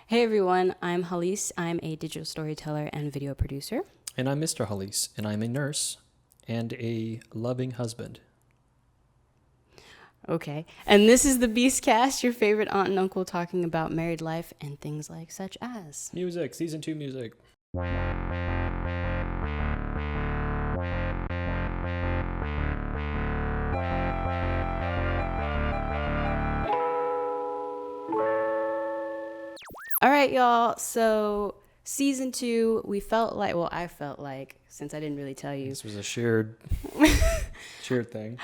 Hey everyone, I'm Hallease. I'm a digital storyteller and video producer. And I'm Mr. Hallease, and I'm a nurse and a loving husband. Okay. And this is the Beastcast, your favorite aunt and uncle talking about married life and things like such as Music, season 2 music. All right, y'all. So season 2, I felt like, since I didn't really tell you. This was a shared thing.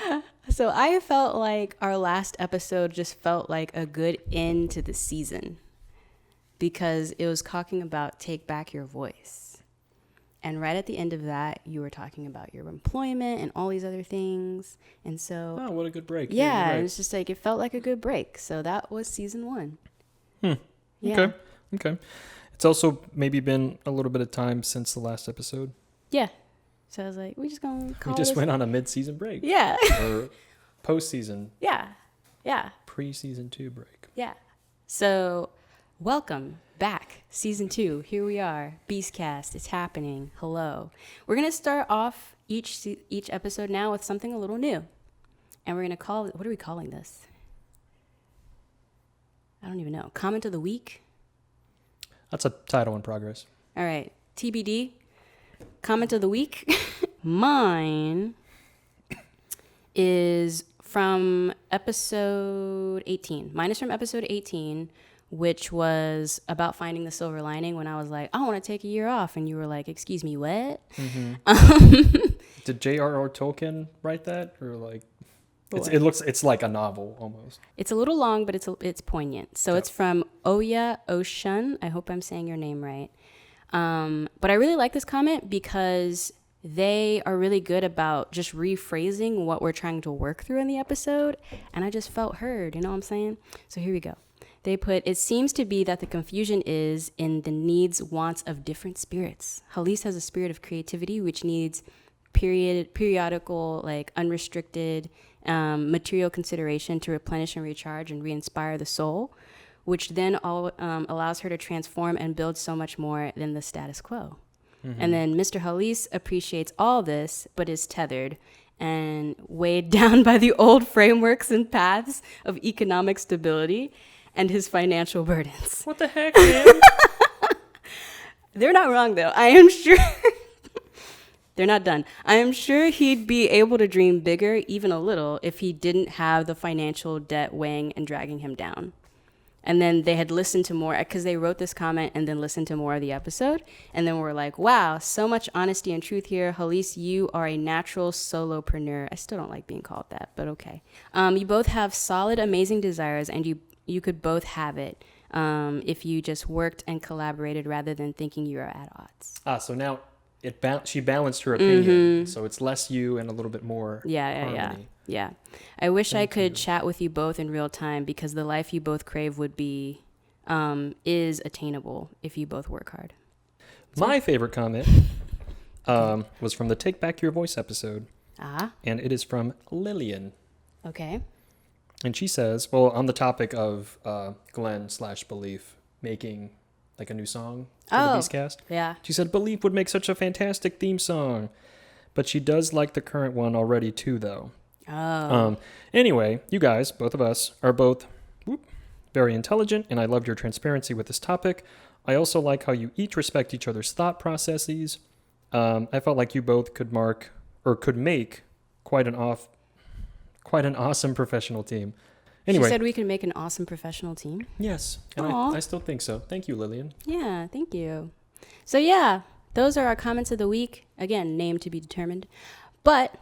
So I felt like our last episode just felt like a good end to the season because it was talking about take back your voice. And right at the end of that, you were talking about your employment and all these other things. And so... Oh, what a good break. Yeah, right. it's just like it felt like a good break. So that was season 1. Yeah. Okay. It's also maybe been a little bit of time since the last episode. Yeah. So I was like, we just went on a mid-season break. Yeah. Or post-season. Yeah. Pre-season 2 break. Yeah. So welcome back. Season 2. Here we are. Beastcast. It's happening. Hello. We're going to start off each episode now with something a little new. And we're going to call it, what are we calling this? I don't even know. Comment of the week? That's a title in progress. All right. TBD. Comment of the week. Mine is from episode 18. Mine is from episode 18, which was about finding the silver lining when I was like, I want to take a year off. And you were like, excuse me, what? Mm-hmm. Did J.R.R. Tolkien write that? Or like... It's like a novel almost. It's a little long, but it's poignant. So It's from Oya Oshun. I hope I'm saying your name right. But I really like this comment because they are really good about just rephrasing what we're trying to work through in the episode. And I just felt heard, you know what I'm saying? So here we go. They put, it seems to be that the confusion is in the needs, wants of different spirits. Hallease has a spirit of creativity, which needs periodical, like unrestricted material consideration to replenish and recharge and re-inspire the soul, which then allows her to transform and build so much more than the status quo. Mm-hmm. And then Mr. Hallease appreciates all this, but is tethered and weighed down by the old frameworks and paths of economic stability and his financial burdens. What the heck, man? They're not wrong, though. I am sure... They're not done. I am sure he'd be able to dream bigger, even a little, if he didn't have the financial debt weighing and dragging him down. And then they had listened to more, because they wrote this comment and then listened to more of the episode. And then we're like, wow, so much honesty and truth here. Hallease, you are a natural solopreneur. I still don't like being called that, but okay. You both have solid, amazing desires, and you could both have it if you just worked and collaborated rather than thinking you are at odds. So now... she balanced her opinion, so it's less you and a little bit more harmony. Yeah. I wish I could chat with you both in real time because the life you both crave would be, is attainable if you both work hard. My favorite comment was from the Take Back Your Voice episode, and it is from Lillian. Okay. And she says, well, on the topic of Glenn/Belief making like a new song for the Beastcast. Yeah. She said, Belief would make such a fantastic theme song. But she does like the current one already too, though. Anyway, you guys, both of us, are both very intelligent, and I loved your transparency with this topic. I also like how you each respect each other's thought processes. I felt like you both could make quite an awesome professional team. Anyway, she said we could make an awesome professional team. Yes, and I still think so. Thank you, Lillian. Yeah, thank you. So yeah, those are our comments of the week. Again, name to be determined. But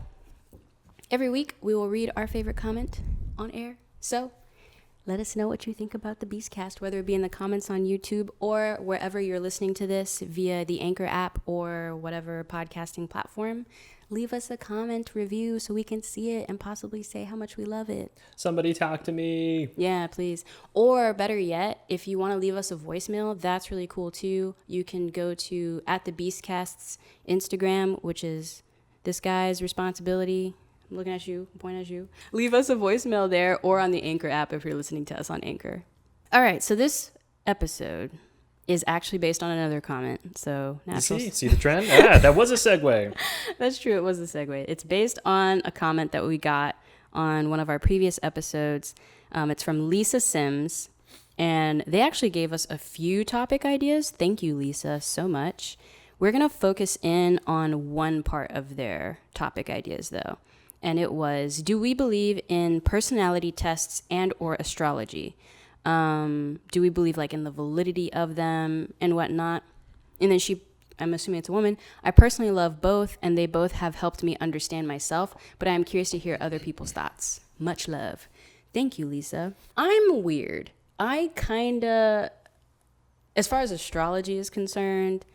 every week we will read our favorite comment on air. So let us know what you think about the Beastcast, whether it be in the comments on YouTube or wherever you're listening to this via the Anchor app or whatever podcasting platform. Leave us a comment review so we can see it and possibly say how much we love it. Somebody talk to me. Yeah, please. Or better yet, if you want to leave us a voicemail, that's really cool too. You can go to @thebeastcast's Instagram, which is this guy's responsibility. I'm looking at you, I'm pointing at you. Leave us a voicemail there or on the Anchor app if you're listening to us on Anchor. All right, so this episode is actually based on another comment. So natural. See the trend? Yeah, that was a segue. That's true. It was a segue. It's based on a comment that we got on one of our previous episodes. It's from Lisa Sims, and they actually gave us a few topic ideas. Thank you, Lisa, so much. We're going to focus in on one part of their topic ideas, though. And it was, do we believe in personality tests and or astrology? Do we believe like in the validity of them and whatnot? And then I'm assuming it's a woman. I personally love both, and they both have helped me understand myself, but I'm curious to hear other people's thoughts. Much love. Thank you, Lisa. I'm weird. I kind of, as far as astrology is concerned,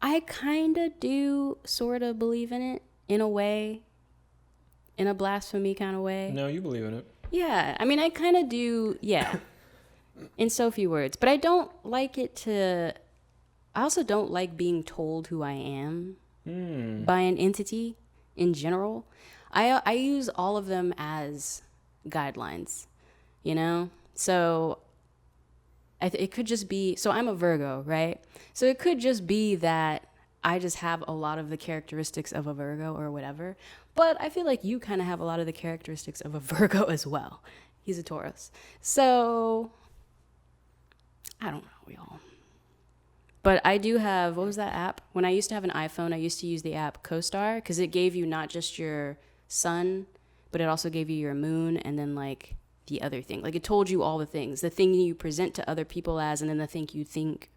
I kind of do sort of believe in it in a way. In a blasphemy kind of way. No, you believe in it. Yeah. I mean, I kind of do, yeah. In so few words. But I don't like it to... I also don't like being told who I am by an entity in general. I use all of them as guidelines, you know? So it could just be... So I'm a Virgo, right? So it could just be that I just have a lot of the characteristics of a Virgo or whatever. But I feel like you kind of have a lot of the characteristics of a Virgo as well. He's a Taurus. So, I don't know, y'all. But I do have, what was that app? When I used to have an iPhone, I used to use the app CoStar because it gave you not just your sun, but it also gave you your moon and then like the other thing. Like it told you all the things. The thing you present to other people as, and then the thing you think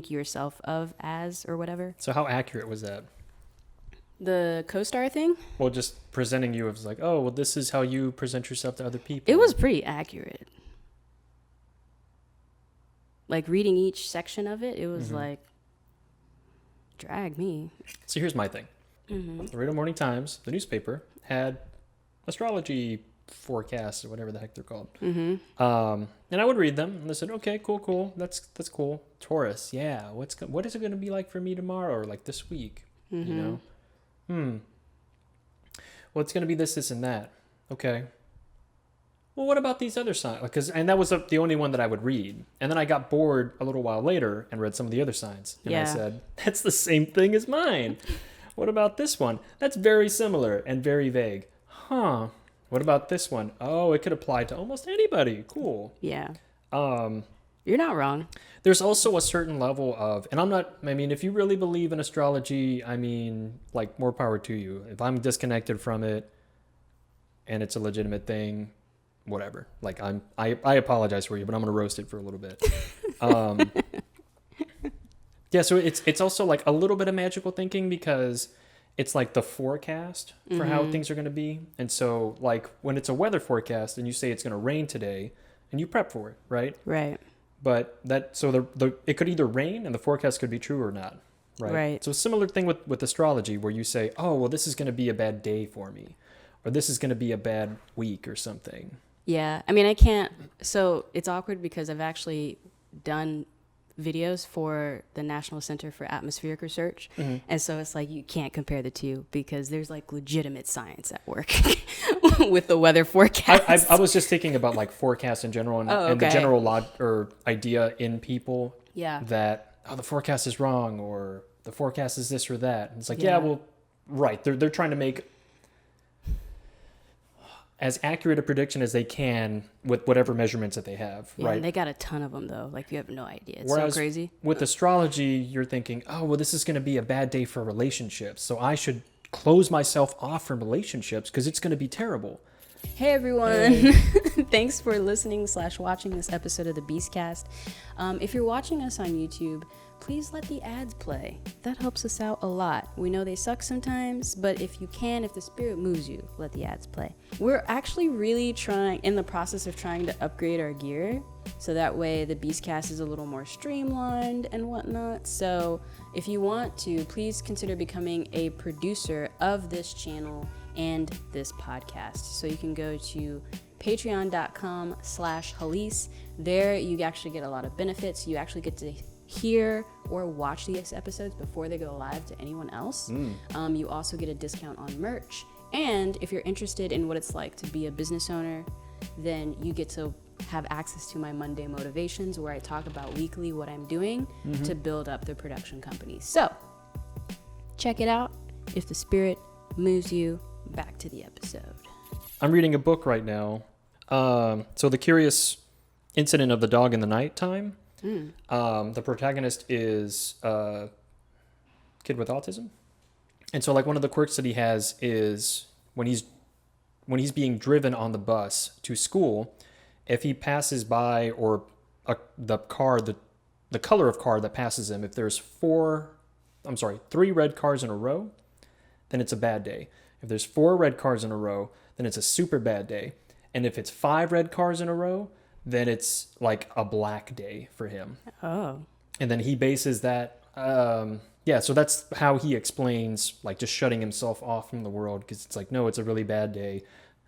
yourself of as or whatever. So how accurate was that? The CoStar thing? Well, just presenting you as like, oh, well, this is how you present yourself to other people. It was pretty accurate. Like reading each section of it, it was like, drag me. So here's my thing. The Radio Morning Times, the newspaper, had astrology forecasts or whatever the heck they're called. And I would read them, and they said, okay, cool. That's cool. Taurus, yeah. What is it going to be like for me tomorrow or like this week? You know? Well, it's going to be this, and that. Okay. Well, what about these other signs? And that was the only one that I would read. And then I got bored a little while later and read some of the other signs. And I said, that's the same thing as mine. What about this one? That's very similar and very vague. Huh. What about this one? Oh, it could apply to almost anybody. Cool. Yeah. You're not wrong. There's also a certain level of, and if you really believe in astrology, like more power to you. If I'm disconnected from it and it's a legitimate thing, whatever. Like I apologize for you, but I'm going to roast it for a little bit. Yeah. So it's also like a little bit of magical thinking because it's like the forecast for how things are going to be. And so like when it's a weather forecast and you say it's going to rain today and you prep for it, right? Right. But it could either rain and the forecast could be true or not, right? Right. So a similar thing with astrology where you say, oh, well, this is going to be a bad day for me, or this is going to be a bad week or something. Yeah. I mean, I can't. So it's awkward because I've actually done videos for the National Center for Atmospheric Research. And so it's like you can't compare the two because there's like legitimate science at work with the weather forecast. I was just thinking about like forecasts in general and the general idea in people that, oh, the forecast is wrong or the forecast is this or that. And it's like, well, right. They're trying to make as accurate a prediction as they can with whatever measurements that they have, right? And they got a ton of them, though. Like, you have no idea. It's Whereas so crazy. With astrology, you're thinking, oh, well, this is going to be a bad day for relationships, so I should close myself off from relationships because it's going to be terrible. Hey, everyone. Hey. Thanks for listening/watching this episode of the Beastcast. If you're watching us on YouTube, please let the ads play. That helps us out a lot. We know they suck sometimes, but if the spirit moves you, let the ads play. We're actually really in the process of trying to upgrade our gear, so that way the Beastcast is a little more streamlined and whatnot. So if you want to, please consider becoming a producer of this channel and this podcast. So you can go to patreon.com/Hallease. There you actually get a lot of benefits. You actually get to hear or watch these episodes before they go live to anyone else. You also get a discount on merch. And if you're interested in what it's like to be a business owner, then you get to have access to my Monday motivations, where I talk about weekly what I'm doing to build up the production company. So check it out if the spirit moves you. Back to the episode. I'm reading a book right now. So The Curious Incident of the Dog in the Nighttime. The protagonist is a kid with autism. And so like one of the quirks that he has is when he's being driven on the bus to school, if he passes by or the color of car that passes him, if there's 3 red cars in a row, then it's a bad day. If there's 4 red cars in a row, then it's a super bad day. And if it's 5 red cars in a row, then it's like a black day for him. Oh. And then he bases that, so that's how he explains like just shutting himself off from the world, because it's like, no, it's a really bad day.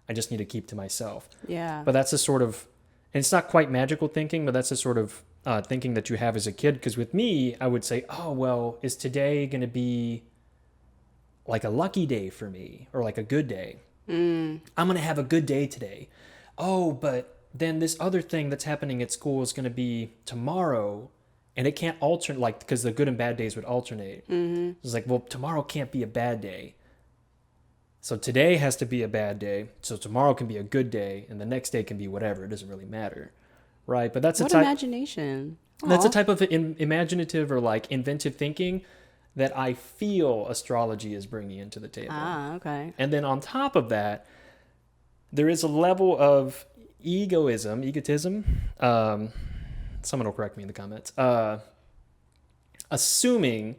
I just need to keep to myself. Yeah. But that's a sort of, and it's not quite magical thinking, but that's a sort of thinking that you have as a kid. Because with me, I would say, oh, well, is today going to be like a lucky day for me or like a good day? I'm going to have a good day today. Oh, but then this other thing that's happening at school is going to be tomorrow, and it can't alternate, like, because the good and bad days would alternate. It's like, well, tomorrow can't be a bad day. So today has to be a bad day. So tomorrow can be a good day, and the next day can be whatever. It doesn't really matter. Right? But that's imagination. That's a type of imaginative or like inventive thinking that I feel astrology is bringing into the table. Ah, okay. And then on top of that, there is a level of egotism. Someone will correct me in the comments. Assuming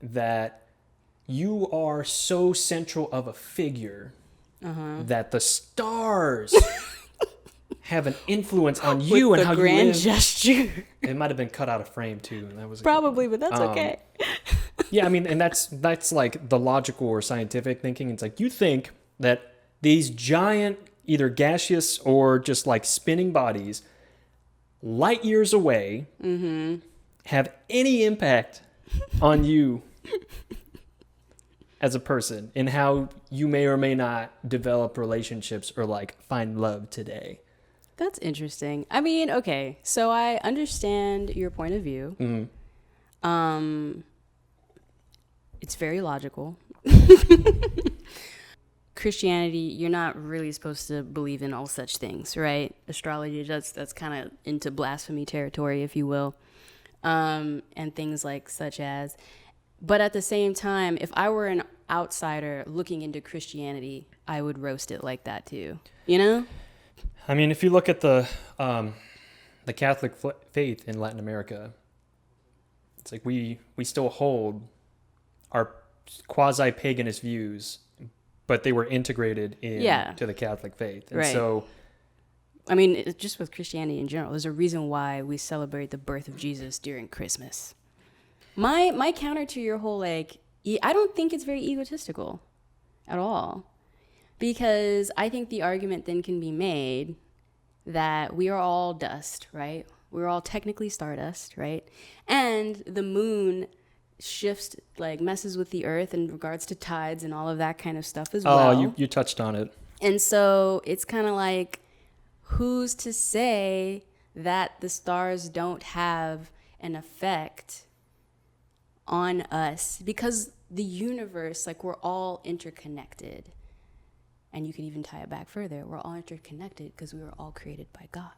that you are so central of a figure that the stars have an influence on you and how you live. Grand gesture. It might have been cut out of frame too. And that was probably, but that's okay. Yeah, I mean, and that's like the logical or scientific thinking. It's like you think that these giant, either gaseous or just like spinning bodies, light years away, have any impact on you as a person and how you may or may not develop relationships or like find love today. That's interesting. I mean, okay, so I understand your point of view. It's very logical. Christianity, you're not really supposed to believe in all such things, right? Astrology, that's kind of into blasphemy territory, if you will, and things like such as. But at the same time, if I were an outsider looking into Christianity, I would roast it like that too. You know? I mean, if you look at the Catholic faith in Latin America, it's like we still hold our quasi-paganist views, but they were integrated into the Catholic faith. And so, I mean, just with Christianity in general, there's a reason why we celebrate the birth of Jesus during Christmas. My counter to your whole, like, I don't think it's very egotistical at all, because I think the argument then can be made that we are all dust, right? We're all technically stardust, right? And the moon shifts, like messes with the earth in regards to tides and all of that kind of stuff as well. Oh, you touched on it. And so it's kind of like, who's to say that the stars don't have an effect on us? Because the universe, like, we're all interconnected. And you could even tie it back further. We're all interconnected because we were all created by God.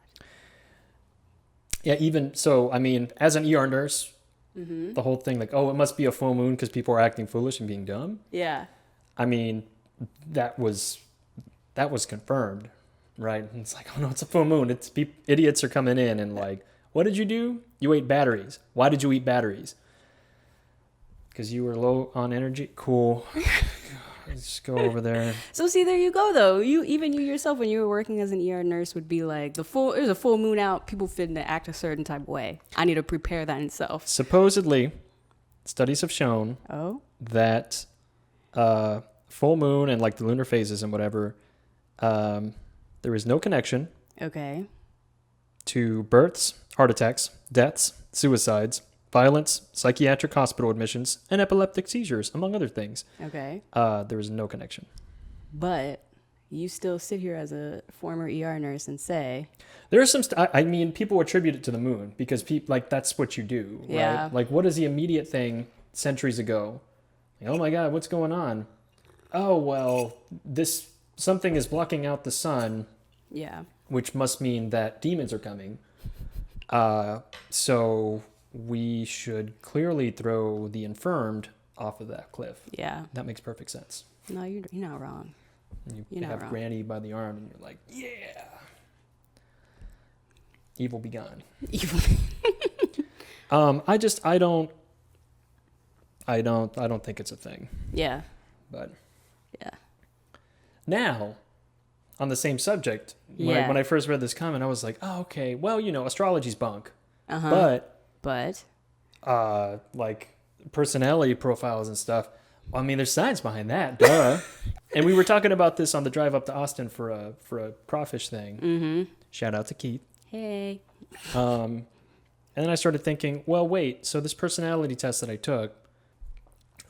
Yeah, even so, I mean, as an ER nurse, the whole thing, like, oh, it must be a full moon because people are acting foolish and being dumb. Yeah. I mean, that was confirmed, right? And it's like, oh no, it's a full moon. It's idiots are coming in and like, what did you do? You ate batteries. Why did you eat batteries? Because you were low on energy. Cool. Let's go over there. So see, there you go, though. You yourself, when you were working as an ER nurse, would be like, there's a full moon out. People fit to act a certain type of way. I need to prepare that itself. Supposedly, studies have shown that full moon and like the lunar phases and whatever, there is no connection. Okay. To births, heart attacks, deaths, suicides, violence, psychiatric hospital admissions, and epileptic seizures, among other things. Okay. There is no connection. But you still sit here as a former ER nurse and say, There's some, I mean, people attribute it to the moon because people, like, that's what you do, right? Yeah. Like, what is the immediate thing centuries ago? Like, oh my God, what's going on? Oh, well, something is blocking out the sun, yeah, which must mean that demons are coming. So we should clearly throw the infirmed off of that cliff. yeah. That makes perfect sense. No, you're not wrong. You You're not have wrong. Granny by the arm and you're like, yeah, evil be gone. I don't think it's a thing. Yeah. But Yeah. now, on the same subject, when I first read this comment, I was like, oh, okay, well, astrology's bunk. But Like personality profiles and stuff. I mean, there's science behind that, duh. And we were talking about this on the drive up to Austin for a crawfish thing. Mm-hmm. Shout out to Keith. hey. And then I started thinking, well, wait, so this personality test that I took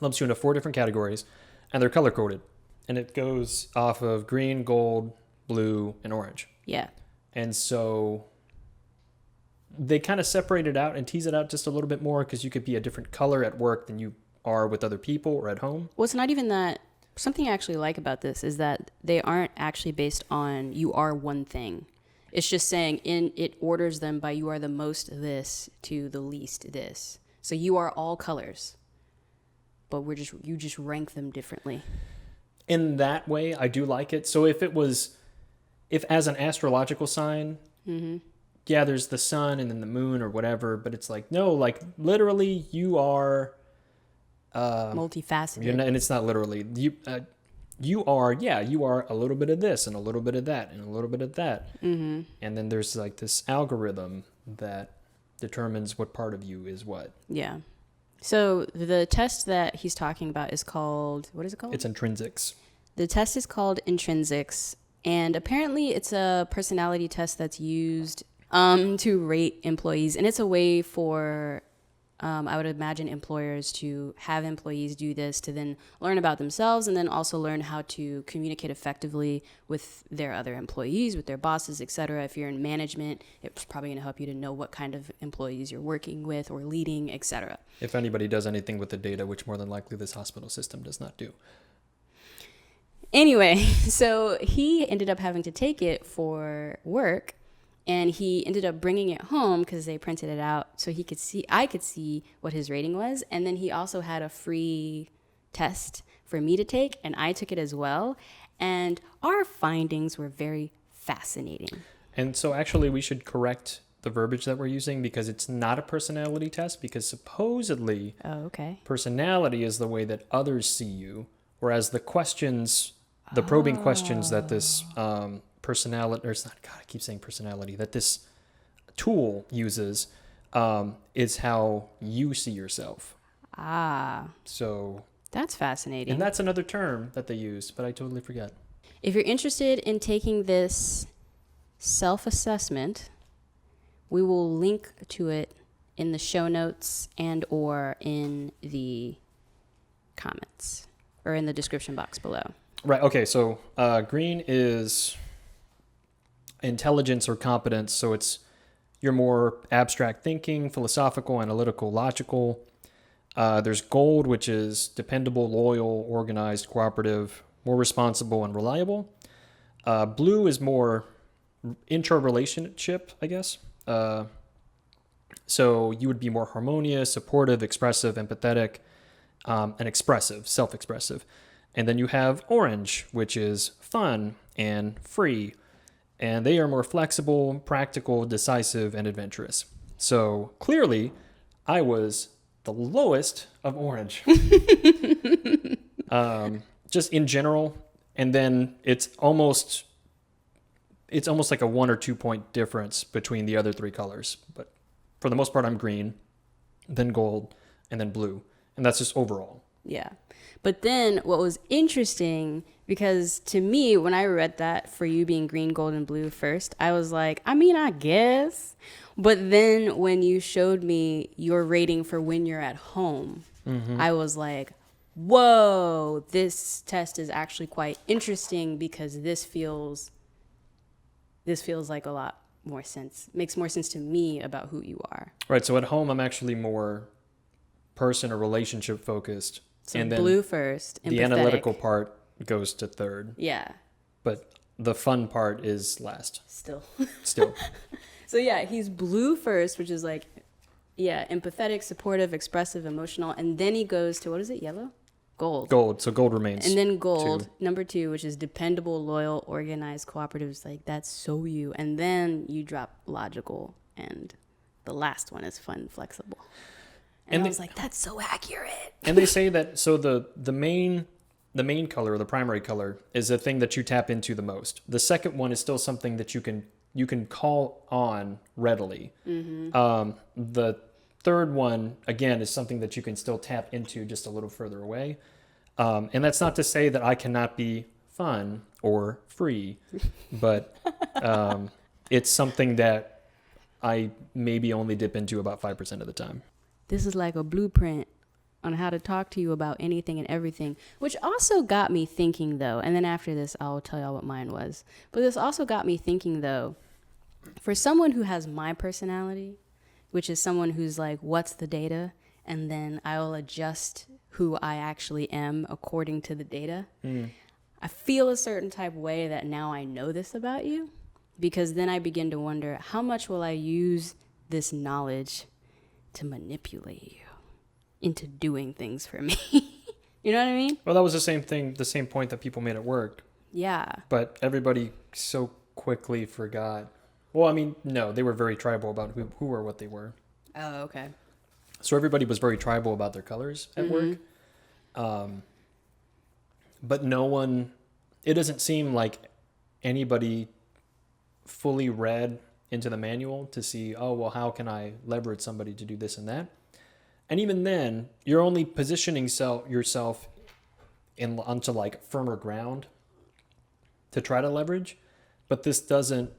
lumps you into 4 different categories, and they're color coded. And it goes off of green, gold, blue, and orange. Yeah. And so they kind of separate it out and tease it out just a little bit more because you could be a different color at work than you are with other people or at home. Well, it's not even that. Something I actually like about this is that they aren't actually based on you are one thing. It's just saying it orders them by you are the most this to the least this. So you are all colors, but you just rank them differently. In that way, I do like it. So if as an astrological sign, yeah, there's the sun and then the moon or whatever, but it's like, no, like literally you are multifaceted. and it's not literally you are a little bit of this and a little bit of that and a little bit of that. Mm-hmm. And then there's like this algorithm that determines what part of you is what. Yeah. So the test that he's talking about is called, what is it called? It's Ntrinsx. The test is called Ntrinsx, and apparently it's a personality test that's used to rate employees. And it's a way for, I would imagine, employers to have employees do this to then learn about themselves and then also learn how to communicate effectively with their other employees, with their bosses, etc. If you're in management, it's probably going to help you to know what kind of employees you're working with or leading, etc. If anybody does anything with the data, which more than likely this hospital system does not do. Anyway, so he ended up having to take it for work, and he ended up bringing it home because they printed it out so I could see what his rating was. And then he also had a free test for me to take, and I took it as well. And our findings were very fascinating. And so actually we should correct the verbiage that we're using because it's not a personality test because supposedly personality is the way that others see you, whereas the questions, the probing questions that this personality, or it's not, God, I keep saying personality, that this tool uses is how you see yourself. So that's fascinating. And that's another term that they use, but I totally forgot. If you're interested in taking this self-assessment, we will link to it in the show notes and or in the comments or in the description box below. Right. Okay. So green is intelligence or competence. So it's your more abstract thinking, philosophical, analytical, logical. There's gold, which is dependable, loyal, organized, cooperative, more responsible, and reliable. Blue is more intra-relationship, I guess. So you would be more harmonious, supportive, expressive, empathetic, and expressive, self-expressive. And then you have orange, which is fun and free. And they are more flexible, practical, decisive, and adventurous. So clearly, I was the lowest of orange. Just in general. And then it's almost like a 1 or 2 point difference between the other 3 colors. But for the most part, I'm green, then gold, and then blue. And that's just overall. Yeah. But then what was interesting, because to me, when I read that for you being green, gold, and blue first, I was like, I mean, I guess. But then when you showed me your rating for when you're at home, I was like, whoa, this test is actually quite interesting because this feels like a lot more sense, makes more sense to me about who you are. Right. So at home, I'm actually more person or relationship focused. So and then blue first, empathetic. the analytical part goes to third. Yeah. But the fun part is last. Still. So yeah, he's blue first, which is like, yeah, empathetic, supportive, expressive, emotional. And then he goes to, what is it, yellow? Gold. So gold remains. And then gold, number 2, which is dependable, loyal, organized, cooperative. Like, that's so you. And then you drop logical. And the last one is fun, flexible. And I was like, that's so accurate. And they say that, so the main color, or the primary color, is the thing that you tap into the most. The second one is still something that you can call on readily. Mm-hmm. The third one, again, is something that you can still tap into just a little further away. And that's not to say that I cannot be fun or free, but it's something that I maybe only dip into about 5% of the time. This is like a blueprint on how to talk to you about anything and everything, which also got me thinking, though, and then after this, I'll tell y'all what mine was. But this also got me thinking, though, for someone who has my personality, which is someone who's like, what's the data? And then I'll adjust who I actually am according to the data. I feel a certain type of way that now I know this about you, because then I begin to wonder, how much will I use this knowledge to manipulate you into doing things for me? You know what I mean? Well, that was the same point that people made at work. Yeah. But everybody so quickly forgot. Well, I mean, no, they were very tribal about who or what they were. Oh, okay. So everybody was very tribal about their colors at work. But no one, it doesn't seem like anybody fully read into the manual to see, oh, well, how can I leverage somebody to do this and that? And even then, you're only positioning yourself onto like firmer ground to try to leverage. But this doesn't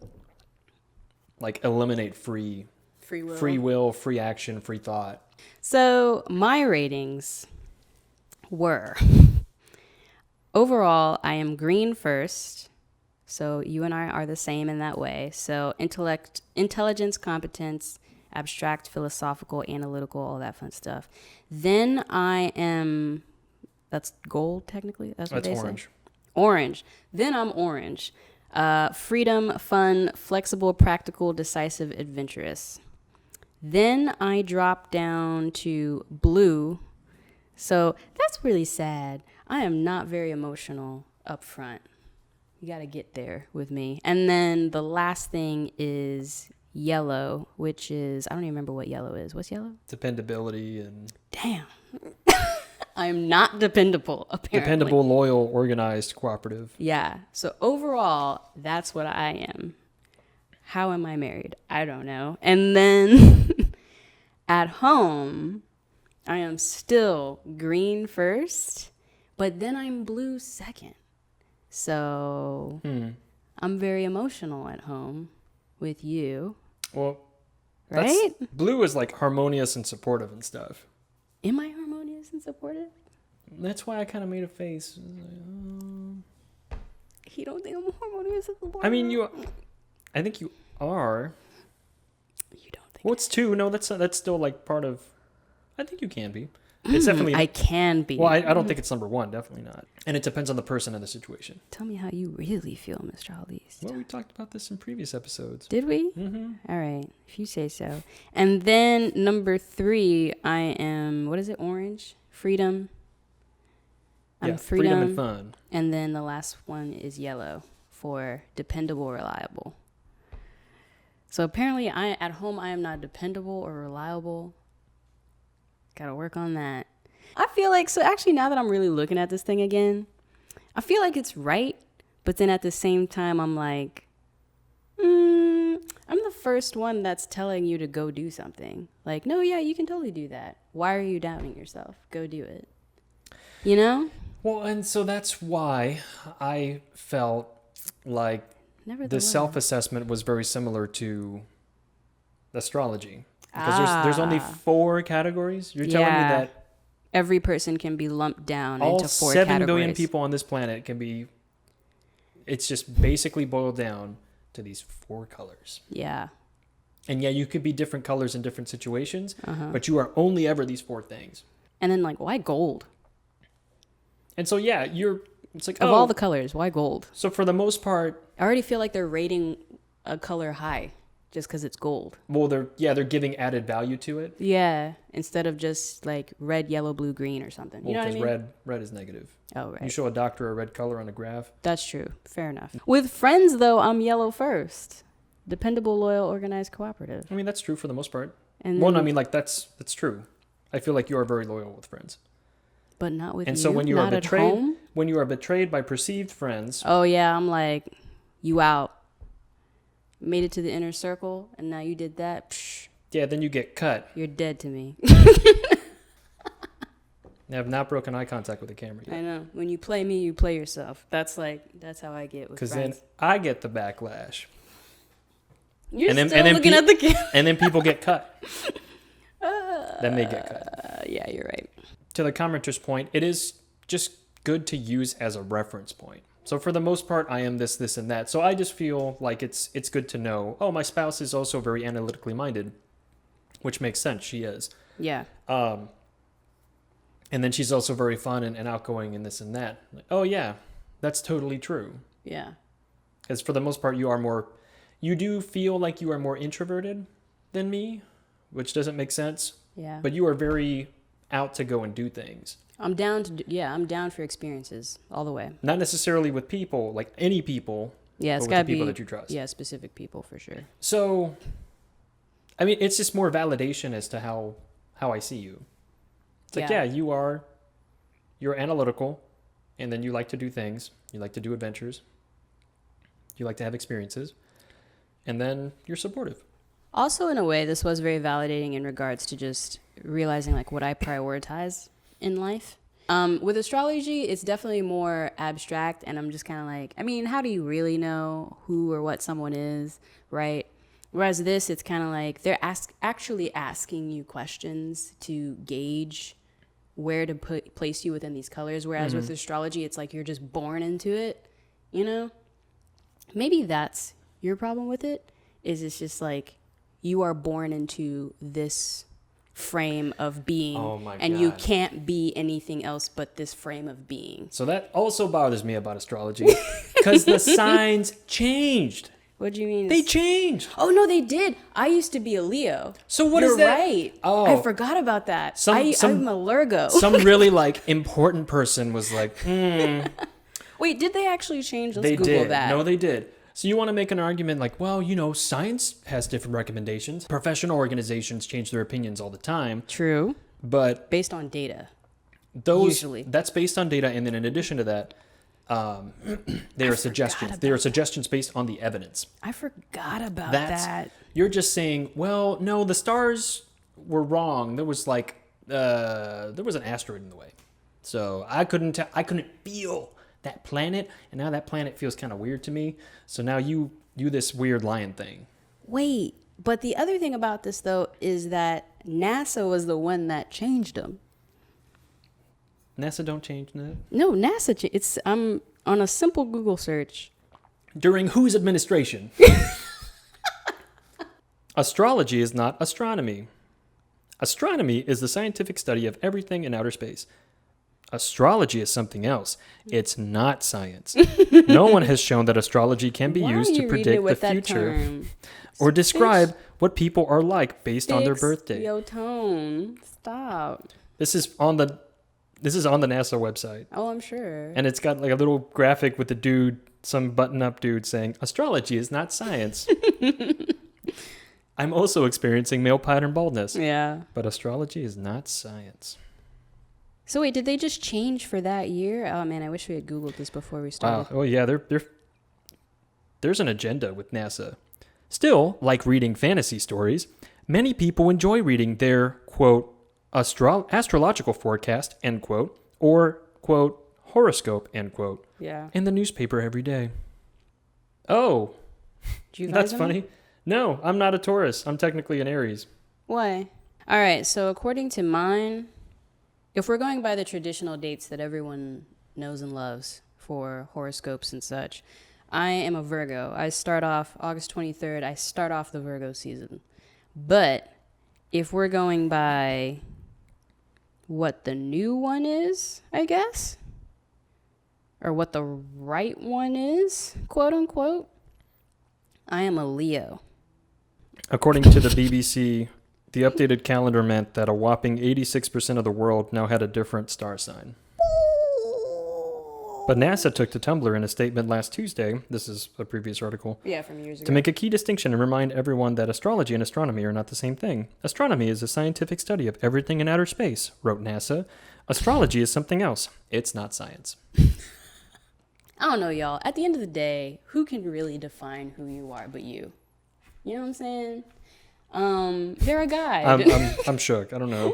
like eliminate free will, free action, free thought. So my ratings were, overall, I am green first. So you and I are the same in that way. So intelligence, competence, abstract, philosophical, analytical, all that fun stuff. Then I am, that's gold technically? That's what they orange. say? Orange. Then I'm orange. Freedom, fun, flexible, practical, decisive, adventurous. Then I drop down to blue. So that's really sad. I am not very emotional up front. You got to get there with me. And then the last thing is yellow, which is, I don't even remember what yellow is. What's yellow? Dependability and... Damn. I'm not dependable, apparently. Dependable, loyal, organized, cooperative. Yeah. So overall, that's what I am. How am I married? I don't know. And then at home, I am still green first, but then I'm blue second. So I'm very emotional at home with you. Well, right? Blue is like harmonious and supportive and stuff. Am I harmonious and supportive? That's why I kind of made a face. You don't think I'm harmonious and supportive? I mean, I think you are. You don't think? What's two? No, that's still like part of. I think you can be. It's definitely. I can be. Well, I don't think it's number one. Definitely not. And it depends on the person and the situation. Tell me how you really feel, Mr. Hallease. Well, we talked about this in previous episodes. Did we? Mm-hmm. All right, if you say so. And then number 3, I am. What is it? Orange. Freedom. I'm freedom and fun. And then the last one is yellow for dependable, reliable. So apparently, at home I am not dependable or reliable. Gotta work on that. I feel like, so actually now that I'm really looking at this thing again, I feel like it's right, but then at the same time I'm like, I'm the first one that's telling you to go do something. Like, no, yeah, you can totally do that. Why are you doubting yourself? Go do it. You know? Well, and so that's why I felt like the self-assessment was very similar to astrology. Because there's only 4 categories. You're telling me that every person can be lumped down all into 4 7 categories. billion people on this planet can be. It's just basically boiled down to these 4 colors. Yeah. And yeah, you could be different colors in different situations, Uh-huh. but you are only ever these 4 things. And then like, why gold? And so yeah, it's like Of all the colors, why gold? So for the most part, I already feel like they're rating a color high just because it's gold. well, they're giving added value to it. Yeah, instead of just like red, yellow, blue, green or something. You know what I mean? red is negative. Oh, right. You show a doctor a red color on a graph. That's true. Fair enough. With friends, though, I'm yellow first. Dependable, loyal, organized, cooperative. I mean, that's true for the most part. And Well, then, I mean, like that's true. I feel like you are very loyal with friends. but not with And you. so when you not are at betrayed, home? when you are betrayed by perceived friends, Oh yeah, I'm like, you out. Made it to the inner circle, and now you did that. Psh, yeah, then you get cut. you're dead to me. I have not broken eye contact with the camera I yet. know. When you play me, you play yourself. That's how I get with Because then friends. I get the backlash. You're and then- still and then looking at the camera. And then people get cut. Then they get cut. Yeah, you're right. To the commenter's point, it is just good to use as a reference point. So for the most part, I am this, and that. So I just feel like it's good to know, oh, my spouse is also very analytically minded, which makes sense. She is. Yeah. And then she's also very fun and outgoing and this and that. Like, oh, yeah, that's totally true. Yeah. Because for the most part, you do feel like you are more introverted than me, which doesn't make sense. Yeah. But you are very out to go and do things. I'm down I'm down for experiences all the way. Not necessarily with people, like any people. Yeah, it's but with gotta the people be that you trust. Yeah, specific people for sure. So, I mean, it's just more validation as to how I see you. It's like, yeah, you're analytical, and then you like to do things. You like to do adventures. You like to have experiences, and then you're supportive. Also, in a way, this was very validating in regards to just realizing like what I prioritize in life. With astrology, it's definitely more abstract, and I'm just kind of like, I mean, how do you really know who or what someone is, right? Whereas this, it's kind of like they're actually asking you questions to gauge where to place you within these colors. Whereas with astrology, it's like you're just born into it, you know? Maybe that's your problem with it, is it's just like you are born into this frame of being, and you can't be anything else but this frame of being. So that also bothers me about astrology, because the signs changed. What do you mean? They changed. Oh no, they did. I used to be a Leo. So what You're is that? right. Oh, I forgot about that. I'm a Virgo. Some really like important person was like, Wait, did they actually change? Let's they Google did. that. No, they did. So you want to make an argument like, well, you know, science has different recommendations. Professional organizations change their opinions all the time. True. But Based on data. Usually. That's based on data. And then in addition to that, there are suggestions. There are suggestions based on the evidence. I forgot about that. You're just saying, well, no, the stars were wrong. There was like, there was an asteroid in the way. So I couldn't feel that planet, and now that planet feels kind of weird to me. So now you do this weird lion thing. Wait, but the other thing about this though is that NASA was the one that changed them. NASA don't change that. No, NASA. It's on a simple Google search. During whose administration? Astrology is not astronomy. Astronomy is the scientific study of everything in outer space. Astrology is something else. It's not science. No one has shown that astrology can be used to predict the future or describe what people are like based on their birthday. Yo, tone. Stop. This is on the NASA website. Oh, I'm sure. And it's got like a little graphic with the dude, some button-up dude saying, astrology is not science. I'm also experiencing male pattern baldness. Yeah. But astrology is not science. So wait, did they just change for that year? Oh man, I wish we had Googled this before we started. Wow. Oh yeah, there's an agenda with NASA. Still, like reading fantasy stories, many people enjoy reading their, quote, astrological forecast, end quote, or, quote, horoscope, end quote, in the newspaper every day. Oh, that's funny. No, I'm not a Taurus. I'm technically an Aries. Why? All right, so according to mine, if we're going by the traditional dates that everyone knows and loves for horoscopes and such, I am a Virgo. I start off August 23rd. I start off the Virgo season. But if we're going by what the new one is, I guess, or what the right one is, quote unquote, I am a Leo. According to the BBC, the updated calendar meant that a whopping 86% of the world now had a different star sign. But NASA took to Tumblr in a statement last Tuesday, this is a previous article, From years ago. to make a key distinction and remind everyone that astrology and astronomy are not the same thing. Astronomy is a scientific study of everything in outer space, wrote NASA. Astrology is something else. It's not science. I don't know, y'all. At the end of the day, who can really define who you are but you? You know what I'm saying? They're a guide. I'm shook. I don't know.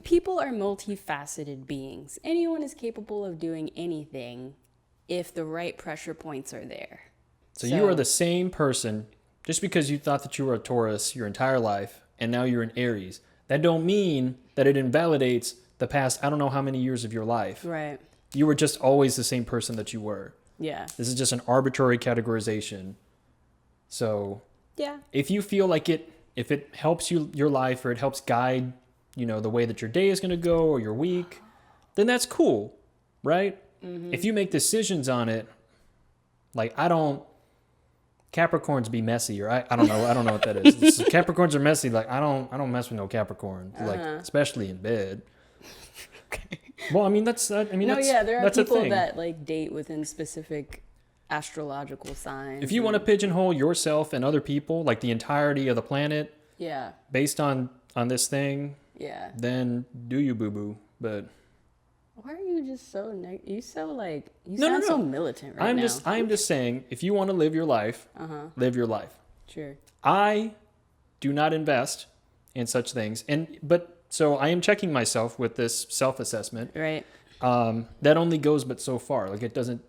People are multifaceted beings. Anyone is capable of doing anything if the right pressure points are there. So you are the same person just because you thought that you were a Taurus your entire life and now you're an Aries. That don't mean that it invalidates the past I don't know how many years of your life. Right. You were just always the same person that you were. Yeah. This is just an arbitrary categorization. So Yeah. if you feel like if it helps your life or it helps guide, the way that your day is going to go or your week, then that's cool, right? Mm-hmm. If you make decisions on it, like Capricorns be messy, or I don't know what that is. Capricorns are messy. Like I don't mess with no Capricorn, like especially in bed. Okay. Well, I mean there are people that like date within specific astrological signs. If you want to pigeonhole yourself and other people, like the entirety of the planet, based on this thing, then do you, boo boo? But why are you just so you sound so militant right now? I'm just saying, if you want to live your life, live your life. Sure. I do not invest in such things, so I am checking myself with this self-assessment. Right. That only goes but so far. Like it doesn't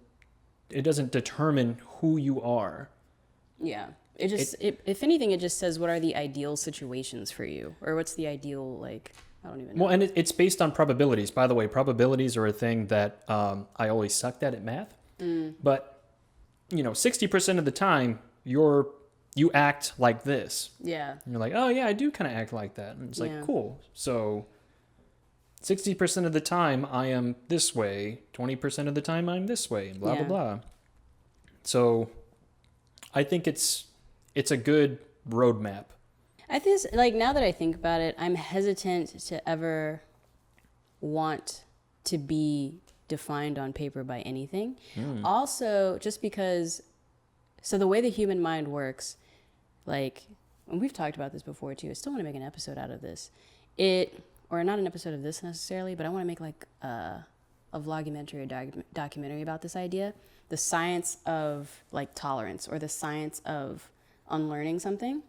determine who you are. Yeah. If anything, it just says what are the ideal situations for you, or what's the ideal I don't even know. Well, and it's based on probabilities. By the way, probabilities are a thing that I always sucked at math. But 60% of the time you act like this. Yeah. And you're like, oh yeah, I do kind of act like that, and it's like cool. So 60% of the time I am this way, 20% of the time I'm this way, and blah blah blah. So I think it's a good roadmap. I think now that I think about it, I'm hesitant to ever want to be defined on paper by anything. Also, just because, so the way the human mind works, and we've talked about this before too, I still want to make an episode out of this. Or not an episode of this necessarily, but I want to make a vlogumentary or documentary about this idea. The science of tolerance, or the science of unlearning something.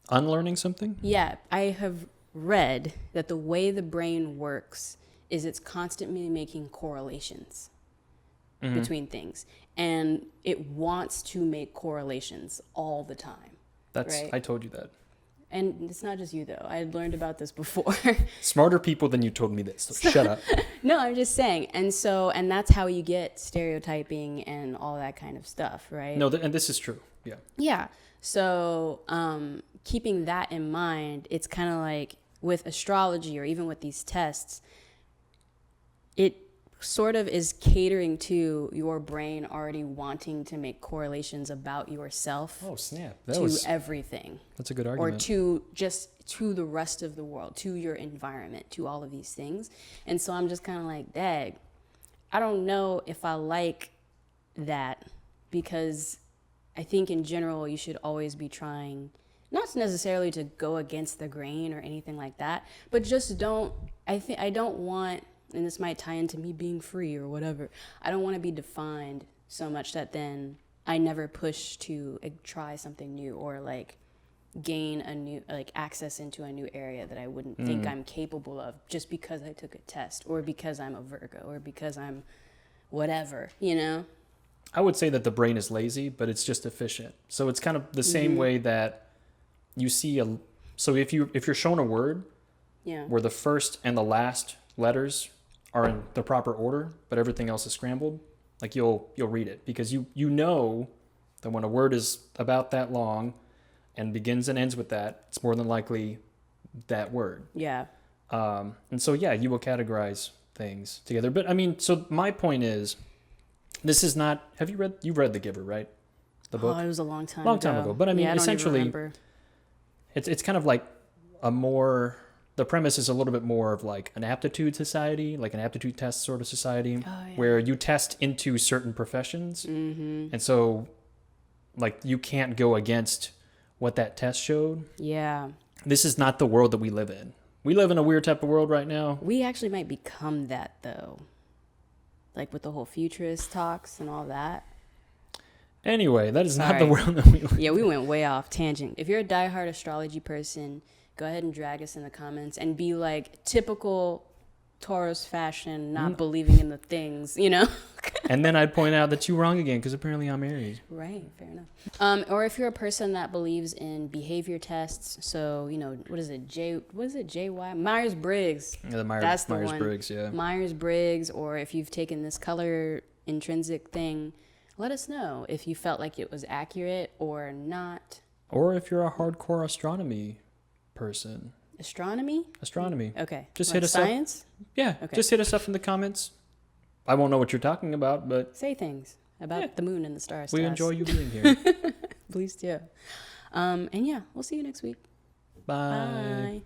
Unlearning something? Yeah, I have read that the way the brain works is it's constantly making correlations between things. And it wants to make correlations all the time. Right? I told you that. And it's not just you, though. I had learned about this before. Smarter people than you told me this. So shut up. No, I'm just saying. And that's how you get stereotyping and all that kind of stuff, right? No, and this is true. Yeah. Yeah. So keeping that in mind, it's kind of like with astrology or even with these tests, it sort of is catering to your brain already wanting to make correlations about yourself. Oh, snap. Everything. That's a good argument. Or to the rest of the world, to your environment, to all of these things. And so I'm just kind of like, dang, I don't know if I like that, because I think in general you should always be trying, not necessarily to go against the grain or anything like that, but just I don't want, and this might tie into me being free or whatever, I don't want to be defined so much that then I never push to try something new or gain a new access into a new area that I wouldn't think I'm capable of just because I took a test, or because I'm a Virgo, or because I'm whatever, I would say that the brain is lazy, but it's just efficient. So it's kind of the same way that you see so if you're shown a word where the first and the last letters are in the proper order, but everything else is scrambled, like you'll read it because you know that when a word is about that long and begins and ends with that, it's more than likely that word. Yeah. And so, yeah, you will categorize things together. But I mean, so my point is, this is not, you've read The Giver, right? The book? Oh, it was a long time ago. But I mean, yeah, I essentially, don't even remember. it's kind of like the premise is a little bit more of like an aptitude society, like an aptitude test sort of society, where you test into certain professions. Mm-hmm. And so, like, you can't go against what that test showed. Yeah. This is not the world that we live in. We live in a weird type of world right now. We actually might become that, though. Like with the whole futurist talks and all that. Anyway, that is not the world that we live in. Yeah, we went way off tangent. If you're a diehard astrology person, go ahead and drag us in the comments and be like typical Taurus fashion, not believing in the things, you know? And then I'd point out that you're wrong again because apparently I'm Aries. Right, fair enough. Or if you're a person that believes in behavior tests, so, you know, what is it, JY? Myers-Briggs. Yeah, That's the Myers-Briggs, one. yeah. Myers-Briggs, or if you've taken this color intrinsic thing, let us know if you felt like it was accurate or not. Or if you're a hardcore astronomy person. Astronomy? Okay. Just like hit us science? up. Yeah, Okay. just hit us up in the comments. I won't know what you're talking about, but Say things about the moon and the stars. we to enjoy us. you being here. Please do. And yeah, we'll see you next week. Bye. Bye.